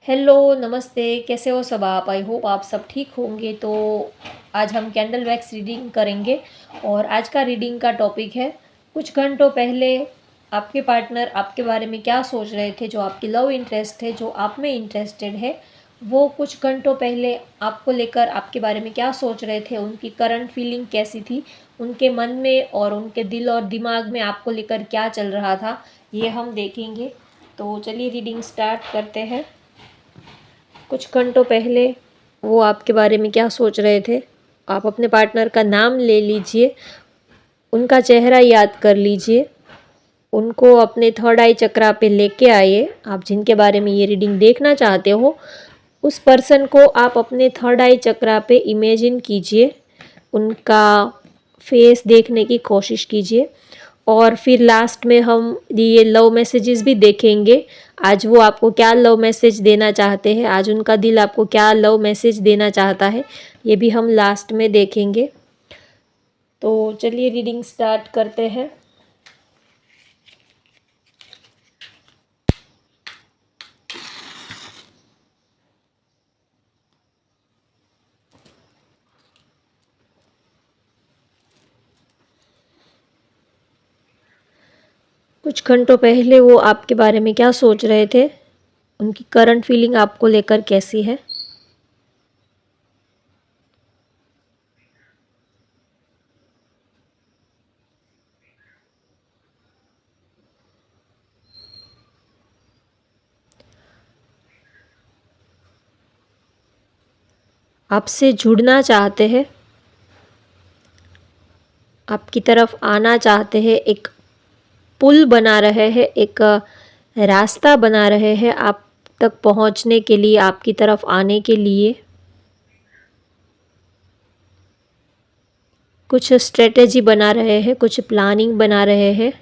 Hello, नमस्ते, कैसे हो सब आप? आई होप आप सब ठीक होंगे। तो आज हम कैंडल वैक्स रीडिंग करेंगे और आज का रीडिंग का टॉपिक है कुछ घंटों पहले आपके पार्टनर आपके बारे में क्या सोच रहे थे। जो आपकी लव इंटरेस्ट है, जो आप में इंटरेस्टेड है, वो कुछ घंटों पहले आपको लेकर आपके बारे में क्या सोच रहे थे, उनकी करंट फीलिंग कैसी थी, उनके मन में और उनके दिल और दिमाग में आपको लेकर क्या चल रहा था, ये हम देखेंगे। तो चलिए रीडिंग स्टार्ट करते हैं। कुछ घंटों पहले वो आपके बारे में क्या सोच रहे थे। आप अपने पार्टनर का नाम ले लीजिए, उनका चेहरा याद कर लीजिए, उनको अपने थर्ड आई चक्रा पे लेके आइए। आप जिनके बारे में ये रीडिंग देखना चाहते हो, उस पर्सन को आप अपने थर्ड आई चक्रा पे इमेजिन कीजिए, उनका फेस देखने की कोशिश कीजिए और फिर लास्ट में हम ये लव मैसेजेस भी देखेंगे। आज वो आपको क्या लव मैसेज देना चाहते हैं, आज उनका दिल आपको क्या लव मैसेज देना चाहता है, ये भी हम लास्ट में देखेंगे। तो चलिए रीडिंग स्टार्ट करते हैं। कुछ घंटों पहले वो आपके बारे में क्या सोच रहे थे, उनकी करंट फीलिंग आपको लेकर कैसी है। आपसे जुड़ना चाहते हैं, आपकी तरफ आना चाहते हैं, एक पुल बना रहे हैं, एक रास्ता बना रहे हैं आप तक पहुंचने के लिए, आपकी तरफ आने के लिए। कुछ स्ट्रेटेजी बना रहे हैं, कुछ प्लानिंग बना रहे हैं।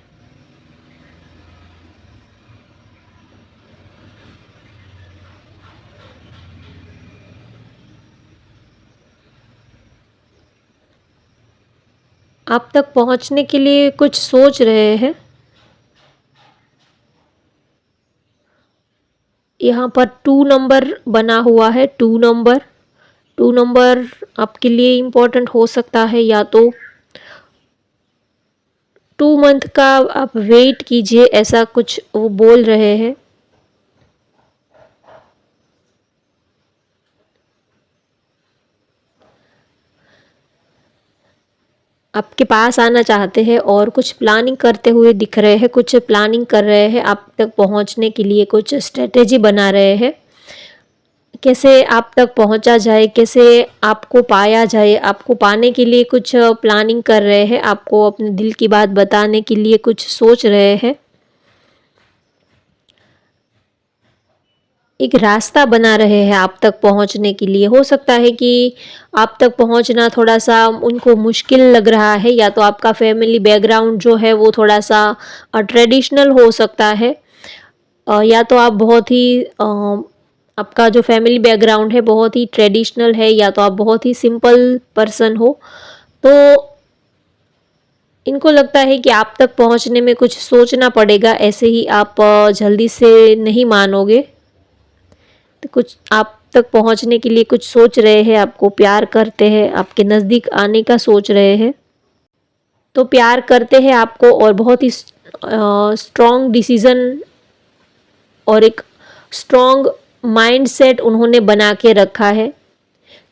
आप तक पहुंचने के लिए कुछ सोच रहे हैं। यहाँ पर 2 नंबर बना हुआ है, 2 नंबर आपके लिए इम्पोर्टेंट हो सकता है। या तो 2 मंथ का आप वेट कीजिए, ऐसा कुछ वो बोल रहे हैं। आपके पास आना चाहते हैं और कुछ प्लानिंग करते हुए दिख रहे हैं, कुछ प्लानिंग कर रहे हैं आप तक पहुंचने के लिए, कुछ स्ट्रेटेजी बना रहे हैं। कैसे आप तक पहुंचा जाए, कैसे आपको पाया जाए, आपको पाने के लिए कुछ प्लानिंग कर रहे हैं, आपको अपने दिल की बात बताने के लिए कुछ सोच रहे हैं। एक रास्ता बना रहे हैं आप तक पहुंचने के लिए। हो सकता है कि आप तक पहुंचना थोड़ा सा उनको मुश्किल लग रहा है, या तो आपका फैमिली बैकग्राउंड जो है वो थोड़ा सा ट्रेडिशनल हो सकता है, या तो आप बहुत ही आपका जो फैमिली बैकग्राउंड है बहुत ही ट्रेडिशनल है, या तो आप बहुत ही सिंपल पर्सन हो। तो इनको लगता है कि आप तक पहुंचने में कुछ सोचना पड़ेगा, ऐसे ही आप जल्दी से नहीं मानोगे। तो कुछ आप तक पहुंचने के लिए कुछ सोच रहे हैं, आपको प्यार करते हैं, आपके नज़दीक आने का सोच रहे हैं। तो प्यार करते हैं आपको और बहुत ही स्ट्रॉन्ग डिसीज़न और एक स्ट्रॉन्ग माइंडसेट उन्होंने बना के रखा है,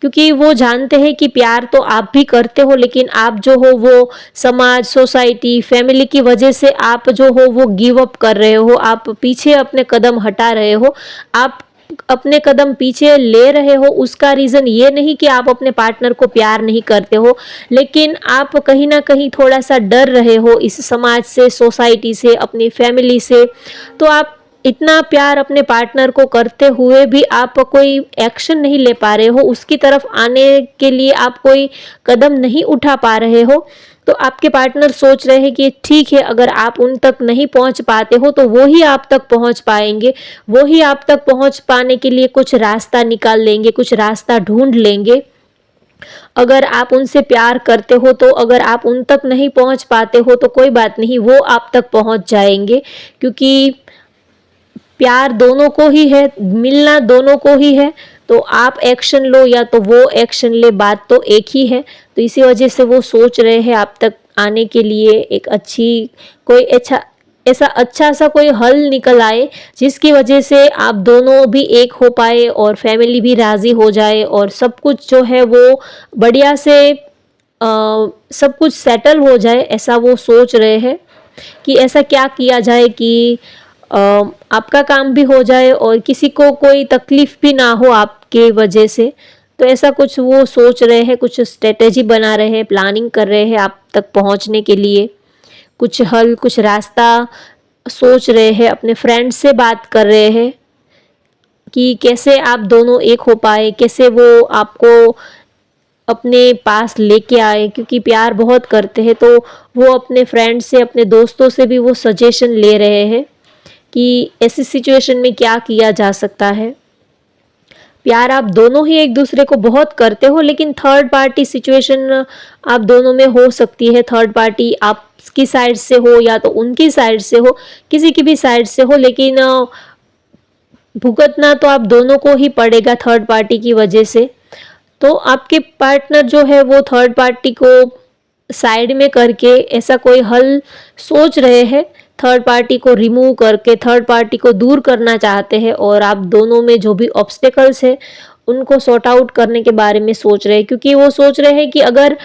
क्योंकि वो जानते हैं कि प्यार तो आप भी करते हो, लेकिन आप जो हो वो समाज, सोसाइटी, फैमिली की वजह से आप जो हो वो गिव अप कर रहे हो, आप पीछे अपने कदम हटा रहे हो। आप अपने कदम पीछे ले रहे हो, उसका रीज़न ये नहीं कि आप अपने पार्टनर को प्यार नहीं करते हो, लेकिन आप कहीं ना कहीं थोड़ा सा डर रहे हो इस समाज से, सोसाइटी से, अपनी फैमिली से। तो आप इतना प्यार अपने पार्टनर को करते हुए भी आप कोई एक्शन नहीं ले पा रहे हो, उसकी तरफ आने के लिए आप कोई कदम नहीं उठा पा रहे हो। तो आपके पार्टनर सोच रहे हैं कि ठीक है, अगर आप उन तक नहीं पहुंच पाते हो तो वो ही आप तक पहुंच पाएंगे, वो ही आप तक पहुंच पाने के लिए कुछ रास्ता निकाल लेंगे, कुछ रास्ता ढूंढ लेंगे। अगर आप उनसे प्यार करते हो तो अगर आप उन तक नहीं पहुंच पाते हो तो कोई बात नहीं, वो आप तक पहुंच जाएंगे, क्योंकि प्यार दोनों को ही है, मिलना दोनों को ही है, तो आप एक्शन लो या तो वो एक्शन ले, बात तो एक ही है। तो इसी वजह से वो सोच रहे हैं आप तक आने के लिए एक ऐसा अच्छा सा कोई हल निकल आए जिसकी वजह से आप दोनों भी एक हो पाए और फैमिली भी राज़ी हो जाए और सब कुछ जो है वो बढ़िया से सब कुछ सेटल हो जाए, ऐसा वो सोच रहे हैं कि ऐसा क्या किया जाए कि आपका काम भी हो जाए और किसी को कोई तकलीफ भी ना हो आपके वजह से। तो ऐसा कुछ वो सोच रहे हैं, कुछ स्ट्रेटेजी बना रहे हैं, प्लानिंग कर रहे हैं आप तक पहुंचने के लिए, कुछ हल, कुछ रास्ता सोच रहे हैं, अपने फ्रेंड्स से बात कर रहे हैं कि कैसे आप दोनों एक हो पाए, कैसे वो आपको अपने पास लेके आए, क्योंकि प्यार बहुत करते हैं। तो वो अपने फ्रेंड्स से, अपने दोस्तों से भी वो सजेशन ले रहे हैं कि ऐसी सिचुएशन में क्या किया जा सकता है। प्यार आप दोनों ही एक दूसरे को बहुत करते हो, लेकिन थर्ड पार्टी सिचुएशन आप दोनों में हो सकती है। थर्ड पार्टी आपकी साइड से हो या तो उनकी साइड से हो, किसी की भी साइड से हो, लेकिन भुगतना तो आप दोनों को ही पड़ेगा थर्ड पार्टी की वजह से। तो आपके पार्टनर जो है वो थर्ड पार्टी को साइड में करके ऐसा कोई हल सोच रहे हैं, थर्ड पार्टी को रिमूव करके थर्ड पार्टी को दूर करना चाहते हैं और आप दोनों में जो भी ऑब्स्टेकल्स है उनको सॉर्ट आउट करने के बारे में सोच रहे हैं, क्योंकि वो सोच रहे हैं कि अगर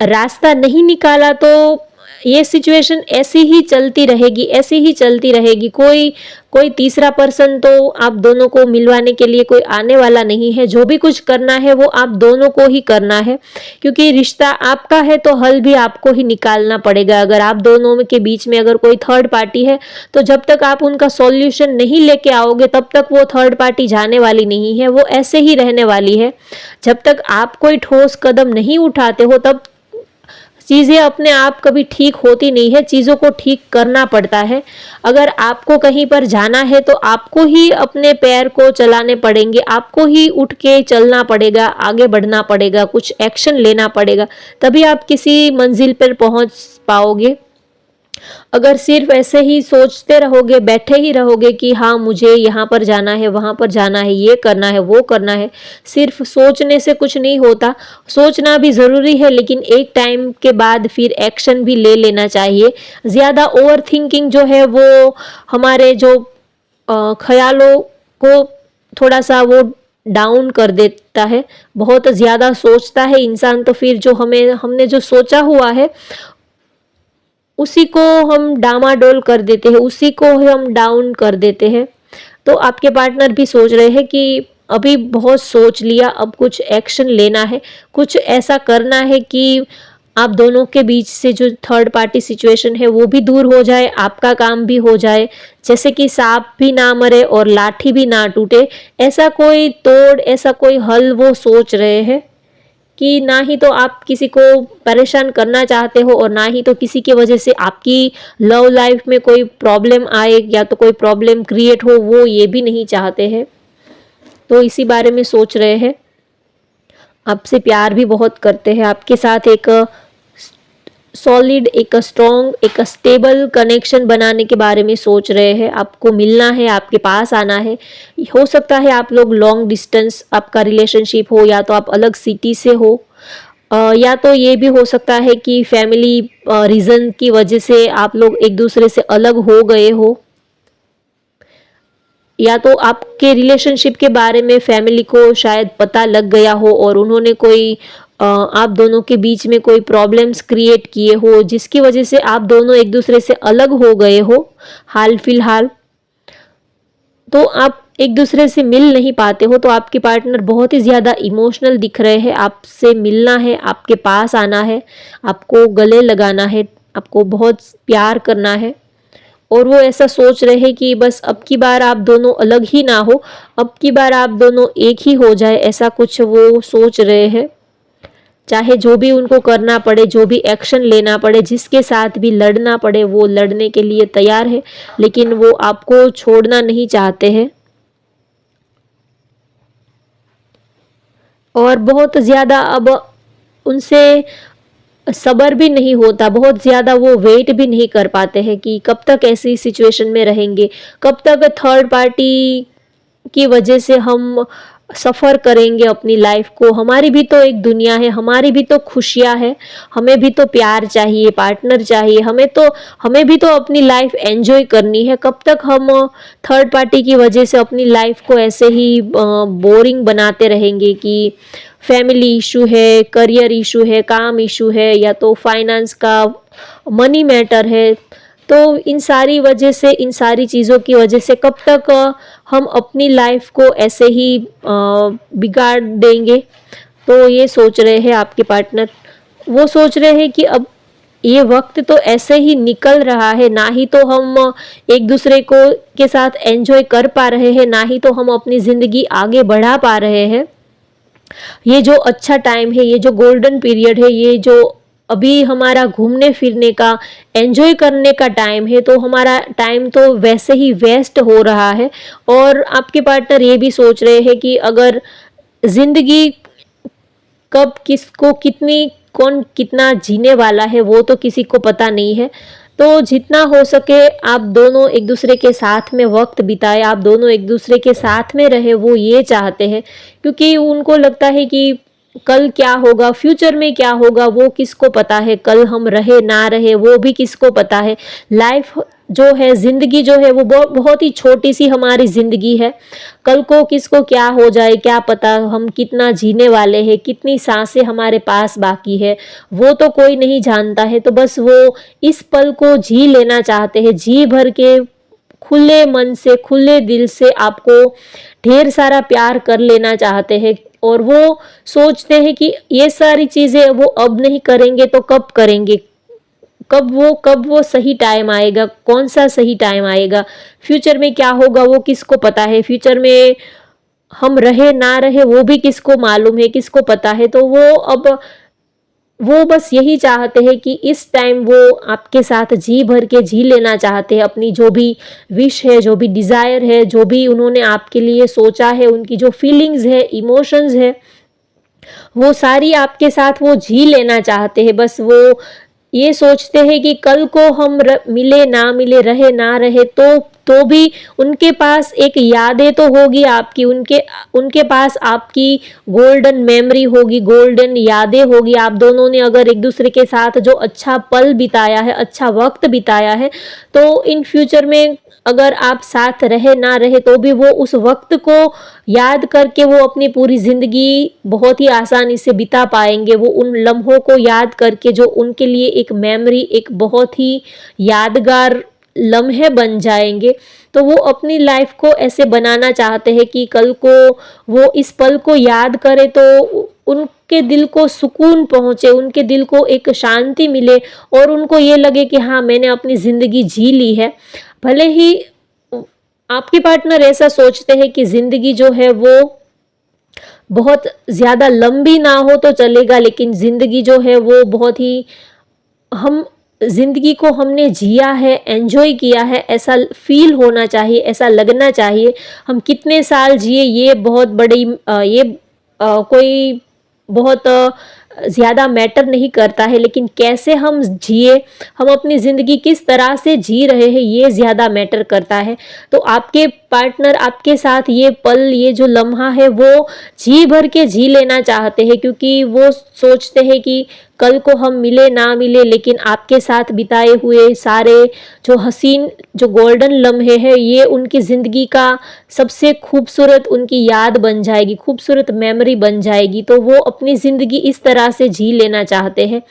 रास्ता नहीं निकाला तो ये सिचुएशन ऐसी ही चलती रहेगी, ऐसी ही चलती रहेगी। कोई तीसरा पर्सन तो आप दोनों को मिलवाने के लिए कोई आने वाला नहीं है। जो भी कुछ करना है वो आप दोनों को ही करना है, क्योंकि रिश्ता आपका है तो हल भी आपको ही निकालना पड़ेगा। अगर आप दोनों के बीच में अगर कोई थर्ड पार्टी है तो जब तक आप उनका सॉल्यूशन नहीं लेके आओगे तब तक वो थर्ड पार्टी जाने वाली नहीं है, वो ऐसे ही रहने वाली है। जब तक आप कोई ठोस कदम नहीं उठाते हो तब चीज़ें अपने आप कभी ठीक होती नहीं है, चीज़ों को ठीक करना पड़ता है। अगर आपको कहीं पर जाना है तो आपको ही अपने पैर को चलाने पड़ेंगे, आपको ही उठ के चलना पड़ेगा, आगे बढ़ना पड़ेगा, कुछ एक्शन लेना पड़ेगा, तभी आप किसी मंजिल पर पहुंच पाओगे। अगर सिर्फ ऐसे ही सोचते रहोगे, बैठे ही रहोगे कि हाँ मुझे यहाँ पर जाना है, वहाँ पर जाना है, ये करना है, वो करना है, सिर्फ सोचने से कुछ नहीं होता। सोचना भी ज़रूरी है, लेकिन एक टाइम के बाद फिर एक्शन भी ले लेना चाहिए। ज़्यादा ओवर थिंकिंग जो है वो हमारे जो ख्यालों को थोड़ा सा वो डाउन कर देता है। बहुत ज़्यादा सोचता है इंसान तो फिर जो हमने जो सोचा हुआ है उसी को हम डामाडोल कर देते हैं, उसी को हम डाउन कर देते हैं। तो आपके पार्टनर भी सोच रहे हैं कि अभी बहुत सोच लिया, अब कुछ एक्शन लेना है, कुछ ऐसा करना है कि आप दोनों के बीच से जो थर्ड पार्टी सिचुएशन है वो भी दूर हो जाए, आपका काम भी हो जाए। जैसे कि सांप भी ना मरे और लाठी भी ना टूटे, ऐसा कोई तोड़, ऐसा कोई हल वो सोच रहे हैं कि ना ही तो आप किसी को परेशान करना चाहते हो और ना ही तो किसी की वजह से आपकी लव लाइफ में कोई प्रॉब्लम आए या तो कोई प्रॉब्लम क्रिएट हो, वो ये भी नहीं चाहते हैं। तो इसी बारे में सोच रहे हैं। आपसे प्यार भी बहुत करते हैं, आपके साथ एक सॉलिड, एक स्ट्रॉन्ग, एक स्टेबल कनेक्शन बनाने के बारे में सोच रहे हैं। आपको मिलना है, आपके पास आना है। हो सकता है आप लोग लॉन्ग डिस्टेंस आपका रिलेशनशिप हो, या तो आप अलग सिटी से हो, या तो ये भी हो सकता है कि फैमिली रीज़न की वजह से आप लोग एक दूसरे से अलग हो गए हो, या तो आपके रिलेशनशिप के बारे में फैमिली को शायद पता लग गया हो और उन्होंने कोई आप दोनों के बीच में कोई प्रॉब्लम्स क्रिएट किए हो जिसकी वजह से आप दोनों एक दूसरे से अलग हो गए हो हाल फिलहाल। तो आप एक दूसरे से मिल नहीं पाते हो, तो आपके पार्टनर बहुत ही ज़्यादा इमोशनल दिख रहे हैं। आपसे मिलना है, आपके पास आना है, आपको गले लगाना है, आपको बहुत प्यार करना है। और वो ऐसा सोच रहे हैं कि बस अब की बार आप दोनों अलग ही ना हो, अब की बार आप दोनों एक ही हो जाए, ऐसा कुछ वो सोच रहे हैं। चाहे जो भी उनको करना पड़े, जो भी एक्शन लेना पड़े, जिसके साथ भी लड़ना पड़े, वो लड़ने के लिए तैयार है, लेकिन वो आपको छोड़ना नहीं चाहते हैं। और बहुत ज़्यादा अब उनसे सब्र भी नहीं होता, बहुत ज़्यादा वो वेट भी नहीं कर पाते हैं कि कब तक ऐसी सिचुएशन में रहेंगे, कब तक थर्ड पार्टी की वजह से हम सफ़र करेंगे अपनी लाइफ को। हमारी भी तो एक दुनिया है, हमारी भी तो खुशियाँ हैं, हमें भी तो प्यार चाहिए, पार्टनर चाहिए, हमें भी तो अपनी लाइफ एंजॉय करनी है। कब तक हम थर्ड पार्टी की वजह से अपनी लाइफ को ऐसे ही बोरिंग बनाते रहेंगे कि फैमिली इशू है, करियर इशू है, काम इशू है, या तो फाइनेंस का मनी मैटर है। तो इन सारी वजह से, इन सारी चीज़ों की वजह से कब तक हम अपनी लाइफ को ऐसे ही बिगाड़ देंगे। तो ये सोच रहे हैं आपके पार्टनर, वो सोच रहे हैं कि अब ये वक्त तो ऐसे ही निकल रहा है, ना ही तो हम एक दूसरे को के साथ एंजॉय कर पा रहे हैं, ना ही तो हम अपनी ज़िंदगी आगे बढ़ा पा रहे हैं। ये जो अच्छा टाइम है, ये जो गोल्डन पीरियड है, ये जो अभी हमारा घूमने फिरने का, एंजॉय करने का टाइम है, तो हमारा टाइम तो वैसे ही वेस्ट हो रहा है। और आपके पार्टनर ये भी सोच रहे हैं कि अगर ज़िंदगी कब किसको कितनी, कौन कितना जीने वाला है, वो तो किसी को पता नहीं है। तो जितना हो सके आप दोनों एक दूसरे के साथ में वक्त बिताए, आप दोनों एक दूसरे के साथ में रहे, वो ये चाहते हैं। क्योंकि उनको लगता है कि कल क्या होगा, फ्यूचर में क्या होगा, वो किसको पता है, कल हम रहे ना रहे वो भी किसको पता है। लाइफ जो है, ज़िंदगी जो है, वो बहुत ही छोटी सी हमारी ज़िंदगी है। कल को किसको क्या हो जाए क्या पता, हम कितना जीने वाले हैं, कितनी सांसें हमारे पास बाकी है, वो तो कोई नहीं जानता है। तो बस वो इस पल को जी लेना चाहते हैं, जी भर के, खुले मन से, खुले दिल से आपको ढेर सारा प्यार कर लेना चाहते हैं। और वो सोचते हैं कि ये सारी चीज़ें वो अब नहीं करेंगे तो कब करेंगे, कब वो सही टाइम आएगा, कौन सा सही टाइम आएगा, फ्यूचर में क्या होगा वो किसको पता है, फ्यूचर में हम रहे ना रहे वो भी किसको मालूम है, किसको पता है। तो वो बस यही चाहते हैं कि इस टाइम वो आपके साथ जी भर के जी लेना चाहते हैं, अपनी जो भी विश है, जो भी डिज़ायर है, जो भी उन्होंने आपके लिए सोचा है, उनकी जो फीलिंग्स है, इमोशंस है, वो सारी आपके साथ वो जी लेना चाहते हैं। बस वो ये सोचते हैं कि कल को हम मिले ना मिले, रहे ना रहे, तो भी उनके पास एक यादें तो होगी आपकी, उनके पास आपकी गोल्डन मेमोरी होगी, गोल्डन यादें होगी। आप दोनों ने अगर एक दूसरे के साथ जो अच्छा पल बिताया है, अच्छा वक्त बिताया है, तो इन फ्यूचर में अगर आप साथ रहे ना रहे तो भी वो उस वक्त को याद करके वो अपनी पूरी ज़िंदगी बहुत ही आसानी से बिता पाएंगे। वो उन लम्हों को याद करके जो उनके लिए एक मेमोरी, एक बहुत ही यादगार लम्हे बन जाएंगे। तो वो अपनी लाइफ को ऐसे बनाना चाहते हैं कि कल को वो इस पल को याद करे तो उनके दिल को सुकून पहुँचे, उनके दिल को एक शांति मिले, और उनको ये लगे कि हाँ, मैंने अपनी ज़िंदगी जी ली है। भले ही आपके पार्टनर ऐसा सोचते हैं कि ज़िंदगी जो है वो बहुत ज़्यादा लंबी ना हो तो चलेगा, लेकिन ज़िंदगी जो है वो बहुत ही, हम ज़िंदगी को हमने जिया है, एंजॉय किया है, ऐसा फील होना चाहिए, ऐसा लगना चाहिए। हम कितने साल जिए ये बहुत बड़ी कोई बहुत ज़्यादा मैटर नहीं करता है, लेकिन कैसे हम जिए, हम अपनी ज़िंदगी किस तरह से जी रहे हैं, ये ज़्यादा मैटर करता है। तो आपके पार्टनर आपके साथ ये पल, ये जो लम्हा है, वो जी भर के जी लेना चाहते हैं, क्योंकि वो सोचते हैं कि कल को हम मिले ना मिले, लेकिन आपके साथ बिताए हुए सारे जो हसीन, जो गोल्डन लम्हे हैं, ये उनकी ज़िंदगी का सबसे खूबसूरत उनकी याद बन जाएगी, खूबसूरत मेमोरी बन जाएगी। तो वो अपनी ज़िंदगी इस तरह से जी लेना चाहते हैं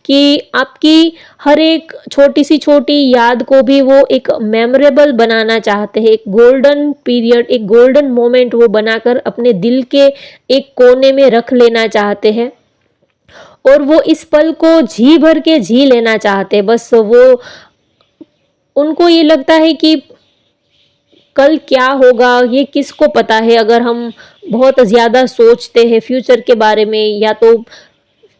कि आपकी हर एक छोटी सी छोटी याद को भी वो एक मेमोरेबल बनाना चाहते हैं, एक गोल्डन पीरियड, एक गोल्डन मोमेंट वो बनाकर अपने दिल के एक कोने में रख लेना चाहते हैं। और वो इस पल को जी भर के जी लेना चाहते हैं। बस वो, उनको ये लगता है कि कल क्या होगा ये किसको पता है। अगर हम बहुत ज़्यादा सोचते हैं फ्यूचर के बारे में, या तो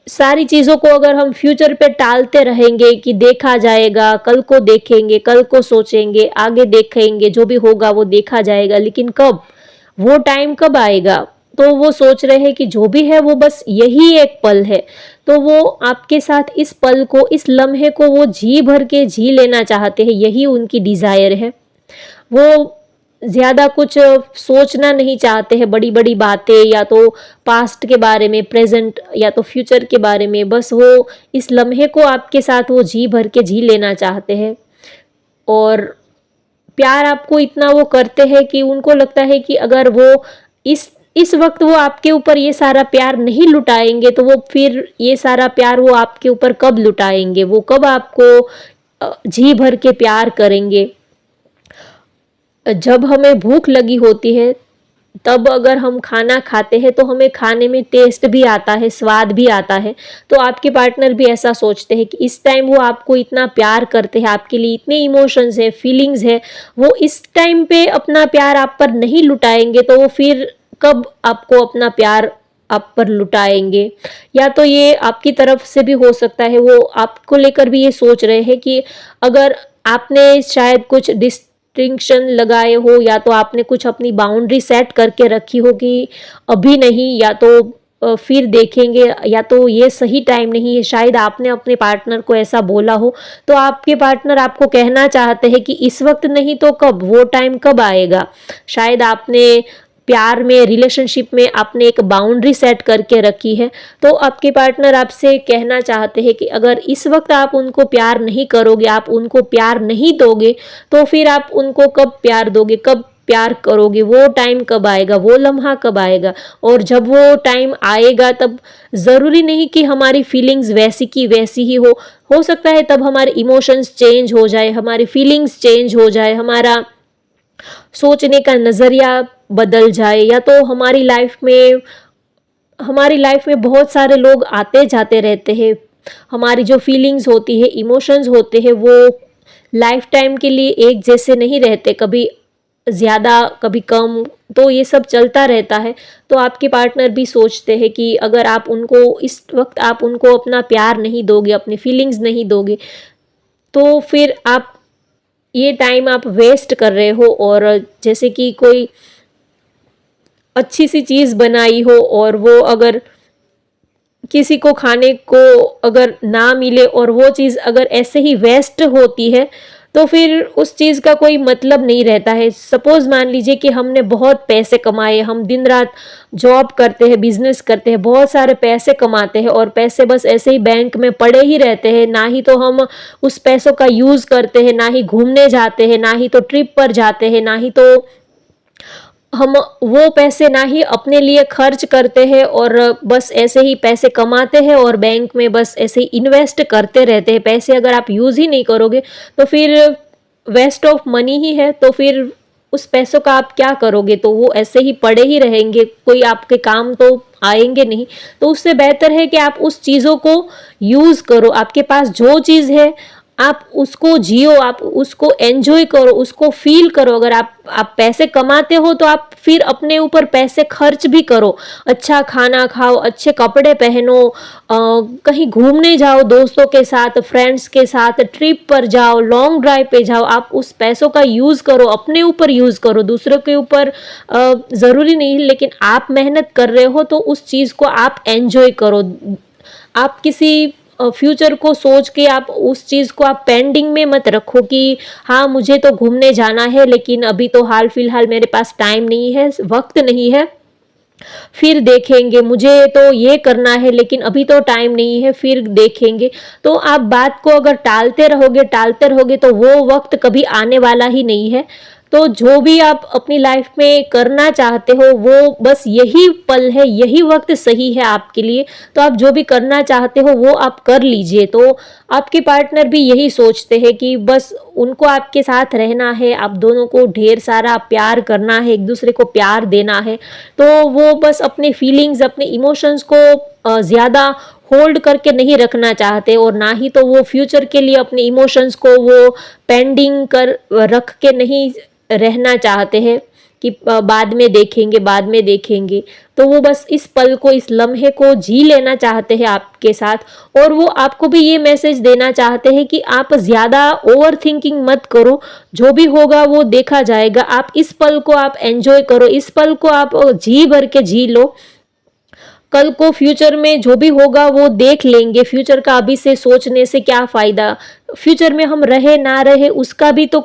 सारी चीज़ों को अगर हम फ्यूचर पे टालते रहेंगे कि देखा जाएगा, कल को देखेंगे, कल को सोचेंगे, आगे देखेंगे, जो भी होगा वो देखा जाएगा, लेकिन कब, वो टाइम कब आएगा, तो वो सोच रहे हैं कि जो भी है वो बस यही एक पल है, तो वो आपके साथ इस पल को, इस लम्हे को वो जी भर के जी लेना चाहते हैं, यही उनकी डिज़ायर है। वो ज़्यादा कुछ सोचना नहीं चाहते हैं, बड़ी-बड़ी बातें या तो पास्ट के बारे में, प्रेज़ेंट या तो फ्यूचर के बारे में, बस वो इस लम्हे को आपके साथ वो जी भर के जी लेना चाहते हैं। और प्यार आपको इतना वो करते हैं कि उनको लगता है कि अगर वो इस वक़्त वो आपके ऊपर ये सारा प्यार नहीं लुटाएँगे, तो वो फिर ये सारा प्यार वो आपके ऊपर कब लुटाएँगे? वो कब आपको जी भर के प्यार करेंगे? जब हमें भूख लगी होती है, तब अगर हम खाना खाते हैं तो हमें खाने में टेस्ट भी आता है, स्वाद भी आता है। तो आपके पार्टनर भी ऐसा सोचते हैं कि इस टाइम वो आपको इतना प्यार करते हैं, आपके लिए इतने इमोशंस है, फीलिंग्स है, वो इस टाइम पे अपना प्यार आप पर नहीं लुटाएँगे, तो वो फिर कब आपको अपना प्यार आप पर लुटाएँगे? या तो ये आपकी तरफ से भी हो सकता है, वो आपको लेकर भी ये सोच रहे हैं कि अगर आपने शायद कुछ डिस्टिंक्शन लगाए हो, या तो आपने कुछ अपनी बाउंड्री सेट करके रखी हो कि अभी नहीं, या तो फिर देखेंगे, या तो ये सही टाइम नहीं है, शायद आपने अपने पार्टनर को ऐसा बोला हो, तो आपके पार्टनर आपको कहना चाहते हैं कि इस वक़्त नहीं तो कब? वो टाइम कब आएगा? शायद आपने प्यार में, रिलेशनशिप में आपने एक बाउंड्री सेट करके रखी है, तो आपके पार्टनर आपसे कहना चाहते हैं कि अगर इस वक़्त आप उनको प्यार नहीं करोगे, आप उनको प्यार नहीं दोगे, तो फिर आप उनको कब प्यार दोगे, कब प्यार करोगे? वो टाइम कब आएगा? वो लम्हा कब आएगा? और जब वो टाइम आएगा, तब ज़रूरी नहीं कि हमारी फीलिंग्स वैसी की वैसी ही हो सकता है तब हमारे इमोशंस चेंज हो जाए, हमारी फीलिंग्स चेंज हो जाए, हमारा सोचने का नज़रिया बदल जाए, या तो हमारी लाइफ में बहुत सारे लोग आते जाते रहते हैं। हमारी जो फीलिंग्स होती है, इमोशंस होते हैं, वो लाइफ टाइम के लिए एक जैसे नहीं रहते, कभी ज़्यादा कभी कम, तो ये सब चलता रहता है। तो आपके पार्टनर भी सोचते हैं कि अगर आप उनको इस वक्त आप उनको अपना प्यार नहीं दोगे, अपनी फीलिंग्स नहीं दोगे, तो फिर आप ये टाइम आप वेस्ट कर रहे हो। और जैसे कि कोई अच्छी सी चीज़ बनाई हो और वो अगर किसी को खाने को अगर ना मिले और वो चीज़ अगर ऐसे ही वेस्ट होती है, तो फिर उस चीज़ का कोई मतलब नहीं रहता है। सपोज़ मान लीजिए कि हमने बहुत पैसे कमाए, हम दिन रात जॉब करते हैं, बिज़नेस करते हैं, बहुत सारे पैसे कमाते हैं और पैसे बस ऐसे ही बैंक में पड़े ही रहते हैं, ना ही तो हम उस पैसों का यूज़ करते हैं, ना ही घूमने जाते हैं, ना ही तो ट्रिप पर जाते हैं, ना ही तो हम वो पैसे ना ही अपने लिए खर्च करते हैं, और बस ऐसे ही पैसे कमाते हैं और बैंक में बस ऐसे ही इन्वेस्ट करते रहते हैं। पैसे अगर आप यूज़ ही नहीं करोगे, तो फिर वेस्ट ऑफ मनी ही है, तो फिर उस पैसों का आप क्या करोगे? तो वो ऐसे ही पड़े ही रहेंगे, कोई आपके काम तो आएँगे नहीं। तो उससे बेहतर है कि आप उस चीज़ों को यूज़ करो। आपके पास जो चीज़ है, आप उसको जियो, आप उसको एन्जॉय करो, उसको फ़ील करो। अगर आप पैसे कमाते हो, तो आप फिर अपने ऊपर पैसे खर्च भी करो। अच्छा खाना खाओ, अच्छे कपड़े पहनो, कहीं घूमने जाओ दोस्तों के साथ, फ्रेंड्स के साथ, ट्रिप पर जाओ, लॉन्ग ड्राइव पे जाओ। आप उस पैसों का यूज़ करो, अपने ऊपर यूज़ करो, दूसरों के ऊपर ज़रूरी नहीं, लेकिन आप मेहनत कर रहे हो तो उस चीज़ को आप एन्जॉय करो। आप किसी फ्यूचर को सोच के आप उस चीज़ को आप पेंडिंग में मत रखो कि हाँ, मुझे तो घूमने जाना है, लेकिन अभी तो हाल फिलहाल मेरे पास टाइम नहीं है, वक़्त नहीं है, फिर देखेंगे। मुझे तो ये करना है, लेकिन अभी तो टाइम नहीं है, फिर देखेंगे। तो आप बात को अगर टालते रहोगे, तो वो वक़्त कभी आने वाला ही नहीं है। तो जो भी आप अपनी लाइफ में करना चाहते हो, वो बस यही पल है, यही वक़्त सही है आपके लिए। तो आप जो भी करना चाहते हो, वो आप कर लीजिए। तो आपके पार्टनर भी यही सोचते हैं कि बस उनको आपके साथ रहना है, आप दोनों को ढेर सारा प्यार करना है, एक-दूसरे को प्यार देना है। तो वो बस अपने फीलिंग्स, अपने इमोशंस को ज़्यादा होल्ड करके नहीं रखना चाहते, और ना ही तो वो फ्यूचर के लिए अपने इमोशंस को वो पेंडिंग कर रख के नहीं रहना चाहते हैं कि बाद में देखेंगे, बाद में देखेंगे। तो वो बस इस पल को, इस लम्हे को जी लेना चाहते हैं आपके साथ, और वो आपको भी ये मैसेज देना चाहते हैं कि आप ज़्यादा ओवर थिंकिंग मत करो, जो भी होगा वो देखा जाएगा। आप इस पल को आप एंजॉय करो, इस पल को आप जी भर के जी लो। कल को फ्यूचर में जो भी होगा वो देख लेंगे। फ्यूचर का अभी से सोचने से क्या फ़ायदा, फ्यूचर में हम रहे ना रहे उसका भी तो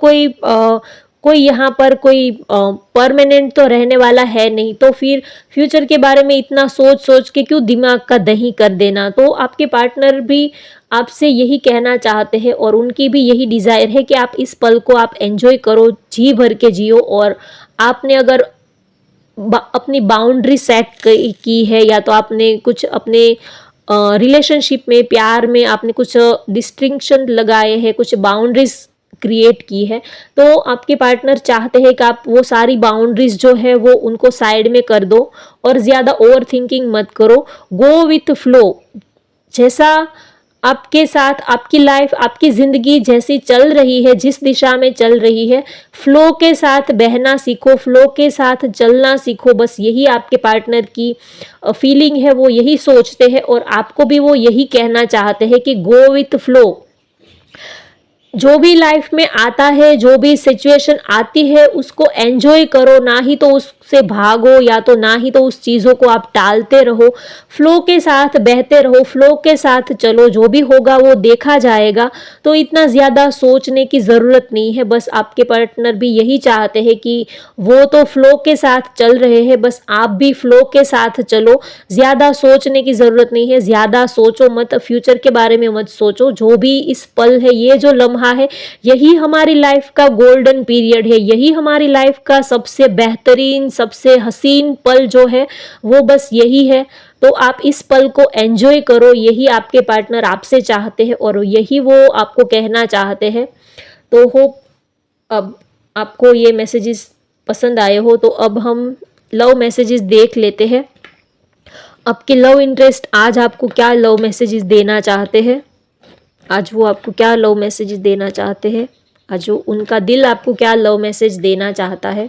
कोई यहाँ पर कोई परमानेंट तो रहने वाला है नहीं। तो फिर फ्यूचर के बारे में इतना सोच सोच के क्यों दिमाग का दही कर देना। तो आपके पार्टनर भी आपसे यही कहना चाहते हैं, और उनकी भी यही डिज़ायर है कि आप इस पल को आप एंजॉय करो, जी भर के जियो। और आपने अगर अपनी बाउंड्री सेट की है, या तो आपने कुछ अपने रिलेशनशिप में, प्यार में आपने कुछ डिस्टिंक्शन लगाए हैं, कुछ बाउंड्रीज क्रिएट की है, तो आपके पार्टनर चाहते हैं कि आप वो सारी बाउंड्रीज जो है वो उनको साइड में कर दो, और ज़्यादा ओवर थिंकिंग मत करो। Go with flow. जैसा आपके साथ आपकी लाइफ, आपकी ज़िंदगी जैसी चल रही है, जिस दिशा में चल रही है, फ्लो के साथ बहना सीखो, फ्लो के साथ चलना सीखो। बस यही आपके पार्टनर की फीलिंग है, वो यही सोचते हैं, और आपको भी वो यही कहना चाहते हैं कि गो विथ फ्लो। जो भी लाइफ में आता है, जो भी सिचुएशन आती है, उसको एंजॉय करो, ना ही तो उससे भागो, या तो ना ही तो उस चीज़ों को आप टालते रहो। फ्लो के साथ बहते रहो, फ्लो के साथ चलो, जो भी होगा वो देखा जाएगा। तो इतना ज़्यादा सोचने की ज़रूरत नहीं है। बस आपके पार्टनर भी यही चाहते हैं कि वो तो फ्लो के साथ चल रहे हैं, बस आप भी फ्लो के साथ चलो। ज़्यादा सोचने की ज़रूरत नहीं है, ज़्यादा सोचो मत, फ्यूचर के बारे में मत सोचो। जो भी इस पल है, ये जो लम्हा है, यही हमारी लाइफ का गोल्डन पीरियड है, यही हमारी लाइफ का सबसे बेहतरीन, सबसे हसीन पल जो है वो बस यही है। तो आप इस पल को एंजॉय करो, यही आपके पार्टनर आपसे चाहते हैं, और यही वो आपको कहना चाहते हैं। तो होप अब आपको ये मैसेजेस पसंद आए हो। तो अब हम लव मैसेजेस देख लेते हैं। आपके लव इंटरेस्ट आज आपको क्या लव मैसेजेस देना चाहते हैं, आज वो आपको क्या लव मैसेज देना चाहते हैं, आज वो उनका दिल आपको क्या लव मैसेज देना चाहता है।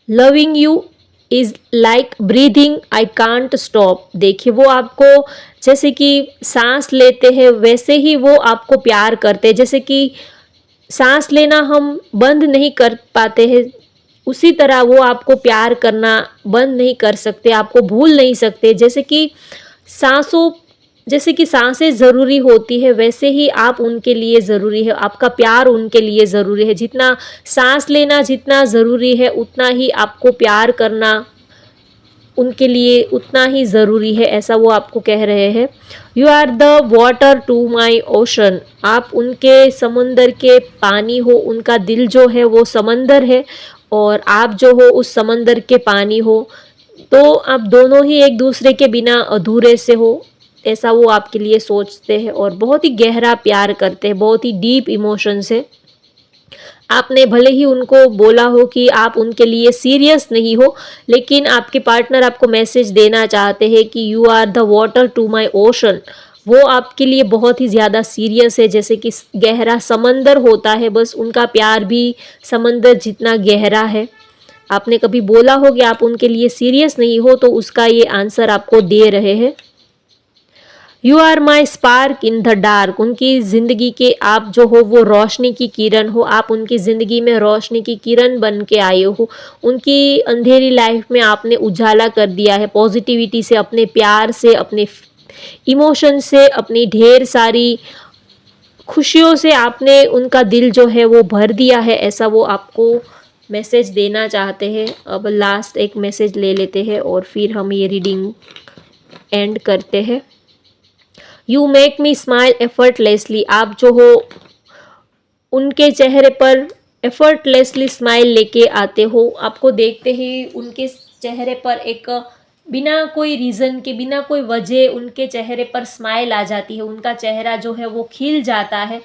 Loving you is like breathing, I can't stop. देखिए, वो आपको जैसे कि सांस लेते हैं, वैसे ही वो आपको प्यार करते हैं। जैसे कि सांस लेना हम बंद नहीं कर पाते हैं, उसी तरह वो आपको प्यार करना बंद नहीं कर सकते, आपको भूल नहीं सकते। जैसे कि सांसें ज़रूरी होती है, वैसे ही आप उनके लिए ज़रूरी है, आपका प्यार उनके लिए ज़रूरी है। जितना सांस लेना जितना ज़रूरी है, उतना ही आपको प्यार करना उनके लिए उतना ही ज़रूरी है, ऐसा वो आपको कह रहे हैं। You are the water to my ocean. आप उनके समुंदर के पानी हो, उनका दिल जो है वो समंदर है, और आप जो हो उस समंदर के पानी हो। तो आप दोनों ही एक दूसरे के बिना अधूरे से हो, ऐसा वो आपके लिए सोचते हैं, और बहुत ही गहरा प्यार करते हैं, बहुत ही डीप इमोशन से। आपने भले ही उनको बोला हो कि आप उनके लिए सीरियस नहीं हो, लेकिन आपके पार्टनर आपको मैसेज देना चाहते हैं कि you are the water to my ocean. वो आपके लिए बहुत ही ज़्यादा सीरियस है, जैसे कि गहरा समंदर होता है, बस उनका प्यार भी समंदर जितना गहरा है। आपने कभी बोला हो कि आप उनके लिए सीरियस नहीं हो, तो उसका ये आंसर आपको दे रहे हैं। You are my spark in the dark. उनकी ज़िंदगी के आप जो हो वो रोशनी की किरण हो, आप उनकी ज़िंदगी में रोशनी की किरण बन के आए हो। उनकी अंधेरी लाइफ में आपने उजाला कर दिया है, पॉजिटिविटी से, अपने प्यार से, अपने इमोशन से, अपनी ढेर सारी खुशियों से आपने उनका दिल जो है वो भर दिया है, ऐसा वो आपको मैसेज देना चाहते हैं। अब लास्ट एक मैसेज ले लेते हैं और फिर हम ये रीडिंग एंड करते हैं। You make me smile effortlessly. आप जो हो उनके चेहरे पर एफर्टलेसली स्माइल लेके आते हो। आपको देखते ही उनके चेहरे पर एक बिना कोई रीज़न के, बिना कोई वजह उनके चेहरे पर स्माइल आ जाती है। उनका चेहरा जो है वो खिल जाता है,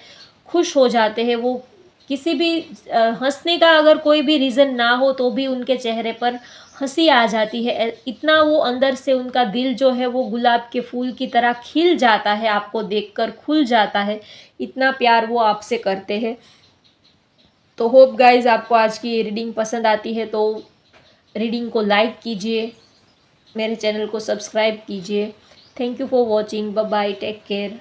खुश हो जाते हैं वो। किसी भी हंसने का अगर कोई भी रीज़न ना हो तो भी उनके चेहरे पर हंसी आ जाती है। इतना वो अंदर से उनका दिल जो है वो गुलाब के फूल की तरह खिल जाता है, आपको देखकर खुल जाता है। इतना प्यार वो आपसे करते हैं। तो होप गाइज आपको आज की ये रीडिंग पसंद आती है तो रीडिंग को लाइक कीजिए, मेरे चैनल को सब्सक्राइब कीजिए। Thank you for watching. Bye bye, take care.